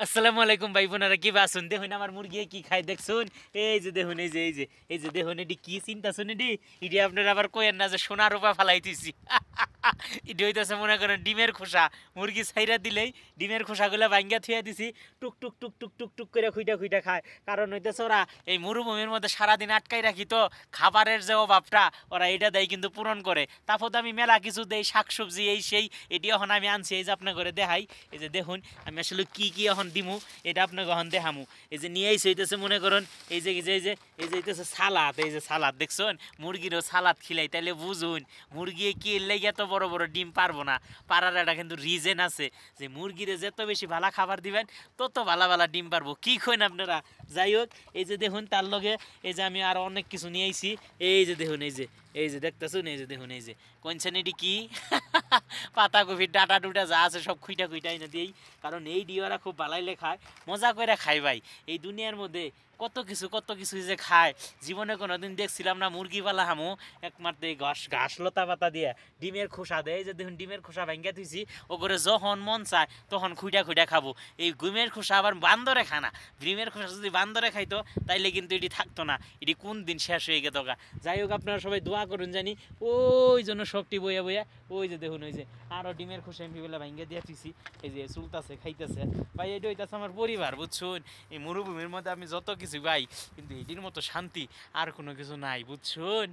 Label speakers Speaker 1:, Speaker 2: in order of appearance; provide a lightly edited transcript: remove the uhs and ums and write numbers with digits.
Speaker 1: আসসালামু আলাইকুম ভাই বোনেরা, কি বাসুন দেখুন আমার মুরগি কি খাই দেখছুন। এই যে দেখুন, এই যে দেখুন, এটি কি চিন্তা শুন, এটি আপনার আবার কইেন না যে সোনা রূপা ফালাইতেছি। এটি হইতেছে মনে করেন ডিমের খোসা। মুরগি ছাইরা দিলেই ডিমের খোসাগুলো ভাঙ্গা থুয়া দিছি, টুক টুক টুক টুক টুক টুক করে খুইটা খুইটা খায়। কারণ হইতেছে ওরা এই মরুভূমির মধ্যে সারাদিন আটকাই রাখি, তো খাবারের যে অভাবটা ওরা এটা দেয় কিন্তু পূরণ করে। তারপর তো আমি মেলা কিছু দেই, শাকসবজি এই সেই, এটি এখন আমি আনছি। এই যে আপনার ঘরে দেখাই, এই যে দেখুন আমি আসলে কি কি এখন দিমু এটা আপনাকে এখন দেখামু। এই যে নিয়ে আইসে হইতেছে মনে করুন এই যে হইতেছে সালাদ। এই যে সালাদ দেখছেন, মুরগিরও সালাদ খিলাই, তাইলে বুঝুন মুরগি কি এর লাইগা তো বড় বড় ডিম পারবো না। পারার একটা কিন্তু রিজন আছে, যে মুরগিরে যত বেশি ভালো খাবার দিবেন তত ভালো ভালো ডিম পারবো। কি কইন আপনারা? যাই হোক, এই যে দেখুন তার লগে এই যে আমি আরো অনেক কিছু নিয়ে আইছি। এই যে দেখুন, এই যে দেখতেছুন, এই যে দেখুন, এই যে কোনছেন এটি কি পাতাকপির ডাটা ডুটা যা আছে সব খুইটা খুইটা এনে দিই। কারণ এই ডিওরা খুব বালাইলে খায়, মজা করে খাই ভাই। এই দুনিয়ার মধ্যে কত কিছু যে খায়, জীবনে কোনোদিন দেখছিলাম না মুরগিওয়ালা হামু একমাত্র এই ঘাস ঘাস লতা পাতা দিয়ে ডিমের খোসা দেয়। এই যে দেখুন ডিমের খোসা ভাঙ্গা থুইছি, ও করে যখন মন চায় তখন খুইটা খুইটা খাবো। এই ডিমের খোসা আবার বান্দরে খায় না। ডিমের খোসা যদি বান্দরে খাইতো তাইলে কিন্তু এটি থাকতো না, এটি কোন দিন শেষ হয়ে গেত গা। যাই হোক, আপনারা সবাই দোয়া করুন জানি ওই জন্য সবটি বইয়া বইয়া। ওই যে দেখুন, ওই যে আরও ডিমের খোসা এমপি বেলা ভাঙ্গা দিয়ে থুইছি। এই যে চুলতাছে খাইতেছে ভাই, এটা হইতাছে আমার পরিবার বুঝছুন। এই মরুভূমির মধ্যে আমি যত কিছু ভাই, কিন্তু এটির মতো শান্তি আর কোনো কিছু নাই বুঝছুন।